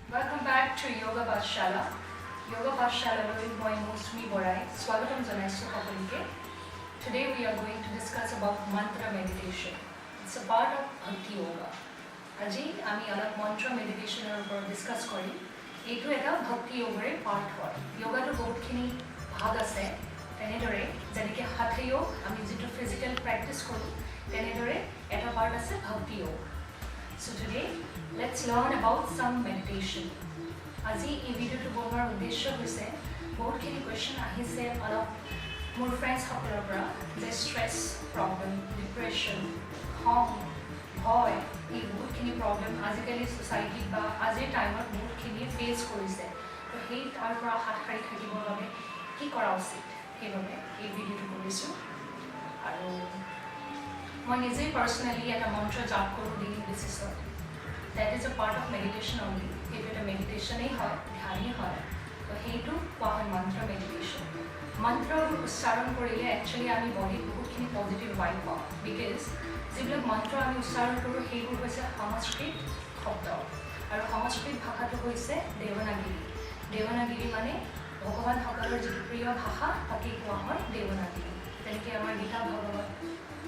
Welcome back to Yoga Pathshala. Yoga Pathshala moi Mosmi Borai. Swagatam janaisu সকলকে. Today we are going to discuss about mantra meditation. It's a part of Bhakti Yoga. আজি আমি অলপ mantra meditation এর উপর discuss করি. এইটো এটা Bhakti Yoga এর পার্ট হয়. যোগাটো বহুতখিনি ভাগ আছে. তেনেদৰে যেনেকৈ হাঠয়োগ আমি যেটো ফিজিক্যাল প্ৰ্যাকটিস কৰো তেনেদৰে এটা পার্ট আছে Bhakti Yoga. So today let's learn about some meditation. আজি এই ভিডিওটো বনোৱাৰ উদ্দেশ্য হৈছে বহুতখিনি কোৱেশ্চন আহিছে অলপ মোৰ ফ্ৰেণ্ডছ সকলৰ পৰা যে ষ্ট্ৰেছ প্ৰব্লেম ডিপ্ৰেশ্যন খং ভয় এই বহুতখিনি প্ৰব্লেম আজিকালি ছ'চাইটিত বা আজিৰ টাইমত বহুতখিনি ফেচ কৰিছে তো সেই তাৰ পৰা হাত সাৰি থাকিবৰ বাবে কি কৰা উচিত সেইবাবে এই ভিডিওটো কৰিছোঁ আৰু মই নিজেই পাৰ্চনেলি এটা মন্ত্ৰ জাপ কৰোঁ ডেইলি বেচিছত that is a part of meditation only. If it a meditation hai, dhyani hai, so heitu koa mantra meditation. Mantra uchcharon korile actually ami body bahutkhini positive vibe pao because jibilak mantra ami uchcharon koru heibur hoise Sanskrit shobd aru Sanskrit bhasha to hoise Devanagiri. Devanagiri mane bhagavan sakolor jitu priya bhasha taki koa hoy Devanagiri. Tenke amar Gita Bhagavat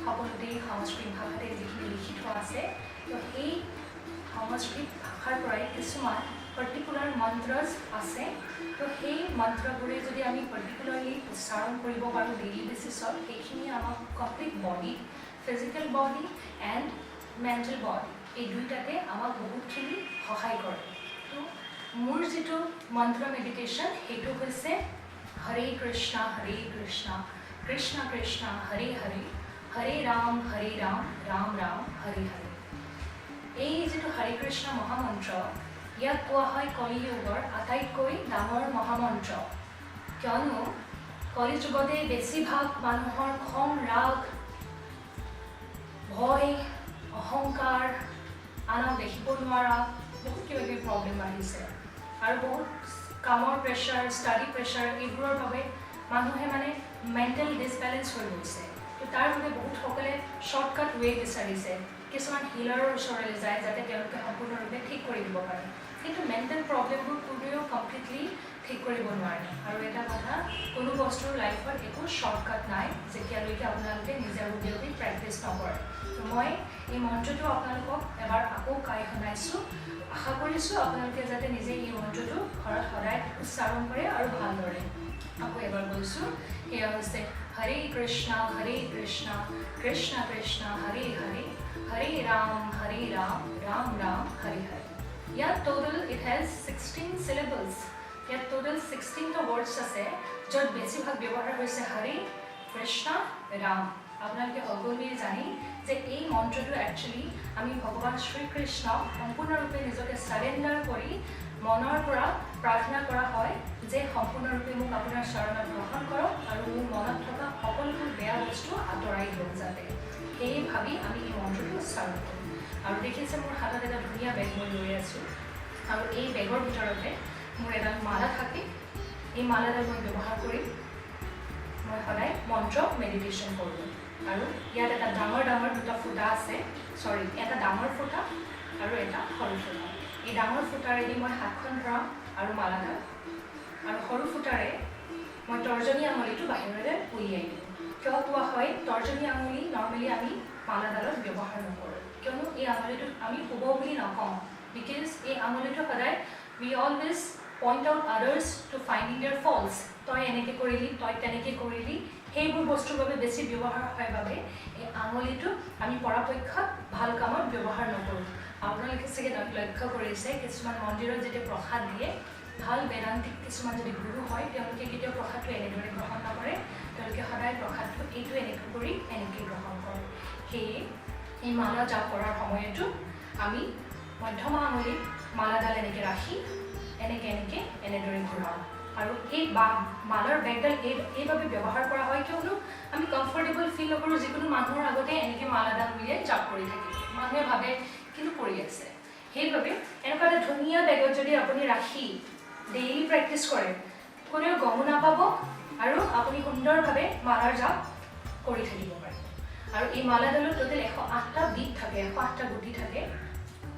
সকলোতেই Sanskrit bhashate jikhini likhi thoa ase to ei সংস্কৃত ভাষাৰ পৰাই কিছুমান particular মন্ত্ৰছ আছে তো সেই মন্ত্ৰবোৰে যদি আমি particularly উচ্চাৰণ কৰিব পাৰোঁ ডেইলি বেচিছত সেইখিনি আমাক complete body physical body and mental body এই দুইটাতে আমাক বহুতখিনি সহায় কৰে তো মোৰ যিটো মন্ত্ৰ মেডিটেশ্যন সেইটো হৈছে হৰে কৃষ্ণ কৃষ্ণ কৃষ্ণ হৰে হৰে হৰে ৰাম ৰাম ৰাম হৰে হৰে এই যেটো হৰে কৃষ্ণ মহামন্ত্ৰ ইয়াক কোৱা হয় কলিযুগৰ আটাইতকৈ ডাঙৰ মহামন্ত্ৰ কিয়নো কলিযুগতে বেছিভাগ মানুহৰ খং ৰাগ ভয় অহংকাৰ আনক দেখিব নোৱাৰা বহুত কিবা কিবি প্ৰব্লেম আহিছে আৰু বহুত কামৰ প্ৰেছাৰ ষ্টাডি প্ৰেছাৰ এইবোৰৰ বাবে মানুহে মানে মেণ্টেল ডিছবেলেঞ্চ হৈ গৈছে তো তাৰ বাবে বহুত সকলে শ্বৰ্টকাট ৱে বিচাৰিছে কিছুমান হিলাৰৰ ওচৰলৈ যায় যাতে তেওঁলোকে সম্পূৰ্ণৰূপে ঠিক কৰি দিব পাৰে কিন্তু মেণ্টেল প্ৰব্লেমবোৰ কোনেও কমপ্লিটলি ঠিক কৰিব নোৱাৰে আৰু এটা কথা কোনো বস্তুৰ লাইফত একো শ্বৰ্টকাট নাই যেতিয়ালৈকে আপোনালোকে নিজে উদ্যোগী প্ৰেক্টিছ নকৰে তো মই এই মন্ত্ৰটো আপোনালোকক এবাৰ আকৌ গাই শুনাইছোঁ আশা কৰিছোঁ আপোনালোকে যাতে নিজে এই মন্ত্ৰটো ঘৰত সদায় উচ্চাৰণ কৰে আৰু ভালদৰে আকৌ এবাৰ কৈছোঁ সেয়া হৈছে হৰে কৃষ্ণ কৃষ্ণ কৃষ্ণ হৰে হৰে Hare Ram, Ram Ram, Hare Hare. Yeah, total it has 16 syllables. Yeah, total 16 words আছে য'ত বেছিভাগ ব্যৱহাৰ হৈছে হৰে কৃষ্ণ ৰাম আপোনালোকে সকলোৱে জানি যে এই মন্ত্ৰটো একচুৱেলি আমি ভগৱান শ্ৰীকৃষ্ণ সম্পূৰ্ণৰূপে নিজকে সাৰেণ্ডাৰ কৰি মনৰ পৰা প্ৰাৰ্থনা কৰা হয় যে সম্পূৰ্ণৰূপে মোক আপোনাৰ চৰণত গ্ৰহণ কৰক আৰু মোৰ মনত থকা সকলোবোৰ বেয়া বস্তু আঁতৰাই দিয়ক যাতে এই ভাবি আমি এই মন্ত্ৰটো উচ্চাৰণ কৰোঁ আৰু দেখিছে মোৰ হাতত এটা ধুনীয়া বেগ মই লৈ আছোঁ আৰু এই বেগৰ ভিতৰতে মোৰ এডাল মালা থাকে এই মালাডাল মই ব্যৱহাৰ কৰি মই সদায় মন্ত্ৰ মেডিটেশ্যন কৰোঁ আৰু ইয়াত এটা ডাঙৰ দুটা ফুটা আছে এটা ডাঙৰ ফুটা আৰু এটা সৰু ফুটা এই ডাঙৰ ফুটাৰেদি মই হাতখন ধৰাম আৰু মালাডাল আৰু সৰু ফুটাৰে মই তৰ্জনী আঙুলিটো বাহিৰলৈ উলিয়াই দিওঁ কিয় কোৱা হয় তৰ্জনী আঙুলি নৰ্মেলি আমি মালাডালত ব্যৱহাৰ নকৰোঁ কিয়নো এই আঙুলিটোত আমি শুভ বুলি নকওঁ বিকজ এই আঙুলিটো সদায় we always point out others to finding their faults তই এনেকৈ কৰিলি তই তেনেকৈ কৰিলি সেইবোৰ বস্তুৰ বাবে বেছি ব্যৱহাৰ হয় বাবে এই আঙুলিটো আমি পৰাপক্ষত ভাল কামত ব্যৱহাৰ নকৰোঁ আপোনালোকে চাগে লক্ষ্য কৰিছে কিছুমান মন্দিৰত যেতিয়া প্ৰসাদ দিয়ে ভাল বেদান্তিক কিছুমান যদি গুৰু হয় তেওঁলোকে কেতিয়াও প্ৰসাদটো এনেদৰে গ্ৰহণ নকৰে তেওঁলোকে সদায় প্ৰসাদটো এইটো এনেকৈ কৰি এনেকৈ গ্ৰহণ কৰে সেয়ে এই মালা জাপ কৰাৰ সময়তো আমি মধ্যমা আঙুলিত মালাডাল এনেকৈ ৰাখি এনেদৰে ঘূৰাওঁ আৰু এই মালাৰ বেগডাল এইভাবে ব্যৱহাৰ কৰা হয় কিয়নো আমি কমফৰ্টেবল ফিল নকৰোঁ যিকোনো মানুহৰ আগতে এনেকৈ মালাডাল উলিয়াই জাপ কৰি থাকিব মানুহে ভাবে কিন্তু কৰি আছে সেইবাবে এনেকুৱা এটা ধুনীয়া বেগত যদি আপুনি ৰাখি ডেইলি প্ৰেক্টিছ কৰে কোনেও গমো নাপাব আৰু আপুনি সুন্দৰভাৱে মালাৰ জাপ কৰি থাকিব পাৰে আৰু এই মালাডালত টোটেল 108টা বিট থাকে 108টা গুটি থাকে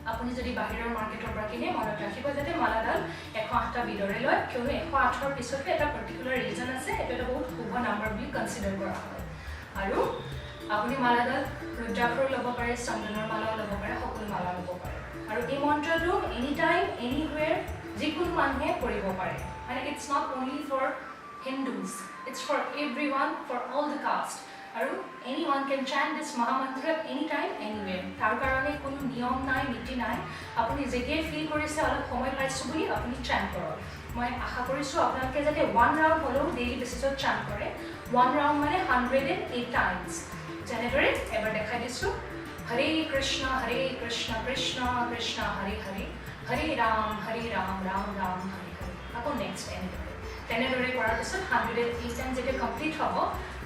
আপুনি যদি বাহিৰৰ মাৰ্কেটৰ পৰা কিনে মনত ৰাখিব যাতে মালাডাল 108টা বিডৰে লয়, কিয়নো 108ৰ পিছতো এটা পাৰ্টিকুলাৰ ৰিজন আছে, এইটো এটা বহুত শুভ নাম্বাৰ বুলি কনচিডাৰ কৰা হয়। আৰু আপুনি মালাডাল ৰুদ্ৰাক্ষৰ ল'ব পাৰে, চন্দনৰ মালাও ল'ব পাৰে, সকলো মালা ল'ব পাৰে। আৰু এই মন্ত্ৰটো এনি টাইম এনিৱেৰ যিকোনো মানুহে পঢ়িব পাৰে, মানে it's not only for Hindus, it's for everyone, for all the caste. আৰু anyone can chant this mahamantra any time anywhere. তাৰ কাৰণে কোনো নিয়ম নাই, নীতি নাই। আপুনি যেতিয়াই ফিল কৰিছে অলপ সময় পাইছোঁ বুলি আপুনি চান্ট কৰক। মই আশা কৰিছোঁ আপোনালোকে যাতে 1 ৰাউণ্ড হ'লেও ডেইলি বেচিছত চান্ট কৰে। 1 ৰাউণ্ড মানে 108 টাইমছ। যেনেদৰে এবাৰ দেখাই দিছোঁ, হৰে কৃষ্ণ কৃষ্ণ কৃষ্ণ হৰে হৰে, হৰে ৰাম ৰাম ৰাম হৰে হৰে। আকৌ নেক্সট তেনেদৰে কৰাৰ পিছত 108 টাইম যেতিয়া কমপ্লিট হ'ব,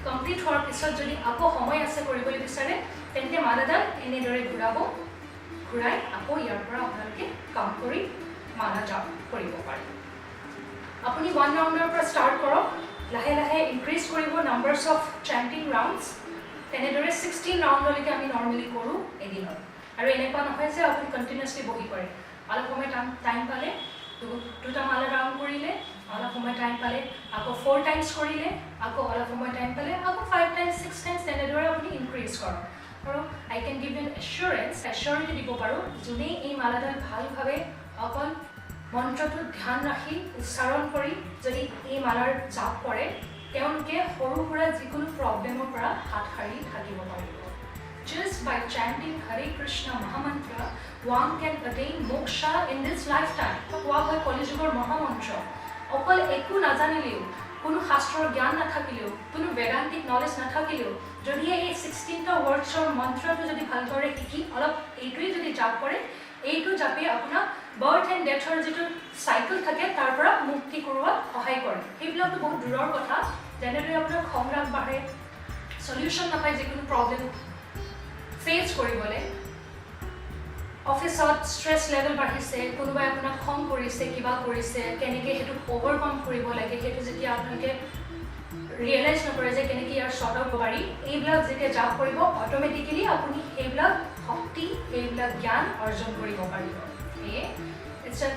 কমপ্লিট হোৱাৰ পিছত যদি আকৌ সময় আছে কৰিবলৈ বিচাৰে তেন্তে মালাডাল এনেদৰে ঘূৰাব, ঘূৰাই আকৌ ইয়াৰ পৰা আপোনালোকে কাম কৰি মালা জাপ কৰিব পাৰে। আপুনি 1 ৰাউণ্ডৰ পৰা ষ্টাৰ্ট কৰক, লাহে লাহে ইনক্ৰিজ কৰিব নাম্বাৰছ অফ চেণ্টিং ৰাউণ্ডছ। তেনেদৰে 16 ৰাউণ্ডলৈকে আমি নৰ্মেলি কৰোঁ এদিনত। আৰু এনেকুৱা নহয় যে আপুনি কণ্টিনিউছলি বহি কৰে, অলপ সময় টাইম পালে 2টা মালা ৰাউণ্ড কৰিলে, অলপ সময় টাইম পালে আকৌ 4 টাইমছ কৰিলে, আকৌ অলপ সময় টাইম পালে আকৌ 5 টাইমছ 6 টাইমছ, তেনেদৰে আপুনি ইনক্ৰিজ কৰক। আৰু আই কেন গিভ এন এশ্বৰিটি দিব পাৰোঁ, যোনেই এই মালাডাল ভালভাৱে অকল মন্ত্ৰটো ধ্যান ৰাখি উচ্চাৰণ কৰি যদি এই মালাৰ জাপ কৰে তেওঁলোকে সৰু সুৰা যিকোনো প্ৰব্লেমৰ পৰা হাত সাৰি থাকিব পাৰিব। Just by chanting Hare Krishna Mahamantra, one can attain moksha in this lifetime. কোৱা হয় কলিযুগৰ মহামন্ত্ৰ। অকল একো নাজানিলেও, কোনো শাস্ত্ৰৰ জ্ঞান নাথাকিলেও, কোনো বেদান্তিক নলেজ নাথাকিলেও, যদিহে এই 16টা ৱৰ্ডছৰ মন্ত্ৰটো যদি ভালদৰে শিকি অলপ এইটোৱেই যদি জাপ কৰে, এইটো জাপে আপোনাক বাৰ্থ এণ্ড ডেথৰ যিটো চাইকেল থাকে তাৰ পৰা মুক্তি কৰোৱাত সহায় কৰে। সেইবিলাকতো বহুত দূৰৰ কথা। যেনেদৰে আপোনাৰ খং ৰাগ বাঢ়ে, চলিউশ্যন নাপায় যিকোনো প্ৰব্লেম ফেচ কৰিবলৈ, অফিচত ষ্ট্ৰেছ লেভেল বাঢ়িছে, কোনোবাই আপোনাক খং কৰিছে, কিবা কৰিছে, কেনেকৈ সেইটো অভাৰকাম কৰিব লাগে সেইটো যেতিয়া আপোনালোকে ৰিয়েলাইজ নকৰে যে কেনেকৈ ইয়াৰ শ্বৰ্ট আউট পাৰি, এইবিলাক যেতিয়া জাপ কৰিব অট'মেটিকেলি আপুনি সেইবিলাক শক্তি, সেইবিলাক জ্ঞান অৰ্জন কৰিব পাৰিব। সেয়ে it's a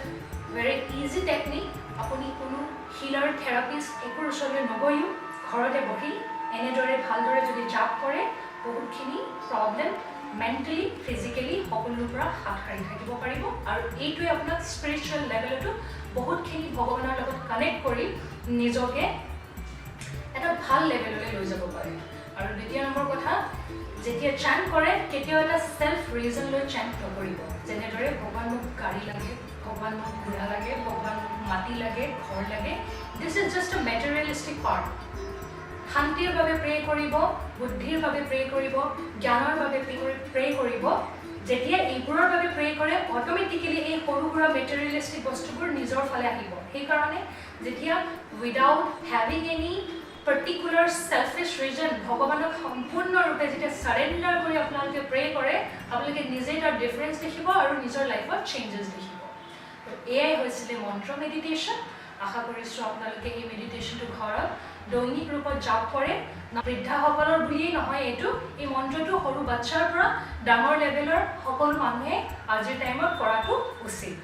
very easy technique. আপুনি কোনো হিলাৰ থেৰাপিষ্ট একোৰ ওচৰলৈ নগৈও ঘৰতে বহি এনেদৰে ভালদৰে যদি জাপ কৰে বহুতখিনি প্ৰব্লেম মেণ্টেলি, ফিজিকেলি সকলোৰ পৰা হাত সাৰি থাকিব পাৰিব। আৰু এইটোৱে আপোনাক স্পিৰিচুৱেল লেভেলতো বহুতখিনি ভগৱানৰ লগত কানেক্ট কৰি নিজকে এটা ভাল লেভেললৈ লৈ যাব পাৰে। আৰু দ্বিতীয় নম্বৰ কথা, যেতিয়া চান্ট কৰে কেতিয়াও এটা ছেল্ফ ৰিজন লৈ চান্ট নকৰিব। যেনেদৰে ভগৱান মোক গাড়ী লাগে, ভগৱান মোক ঘোঁৰা লাগে, ভগৱান মোক মাটি লাগে, ঘৰ লাগে, this is just A materialistic part. শান্তিৰ বাবে প্ৰে কৰিব, বুদ্ধিৰ বাবে প্ৰে কৰিব, জ্ঞানৰ বাবে প্ৰে কৰিব। যেতিয়া এইবোৰৰ বাবে প্ৰে কৰে অট'মেটিকেলি এই সৰু সুৰা মেটেৰিয়েলিষ্টিক বস্তুবোৰ নিজৰ ফালে আহিব। সেইকাৰণে যেতিয়া without having any particular selfish reason ভগৱানক সম্পূৰ্ণৰূপে যেতিয়া ছাৰেণ্ডাৰ কৰি আপোনালোকে প্ৰে কৰে আপোনালোকে নিজেই তাৰ ডিফাৰেঞ্চ দেখিব আৰু নিজৰ লাইফত চেঞ্জেছ দেখিব। তো এয়াই হৈছিলে মন্ত্ৰ মেডিটেশ্যন। আশা কৰিছোঁ আপোনালোকে এই মেডিটেশ্যনটো ঘৰত দৈনিক ৰূপত জাপ কৰে। বৃদ্ধাসকলৰ বুলিয়েই নহয়, এইটো এই মন্ত্ৰটো সৰু বাচ্চাৰ পৰা ডাঙৰ লেভেলৰ সকলো মানুহে আজিৰ টাইমত কৰাটো উচিত।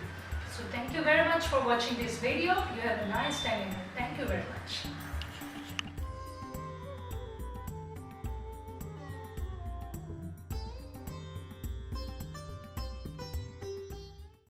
So thank you very much for watching this video. You have a nice time. Thank you very much.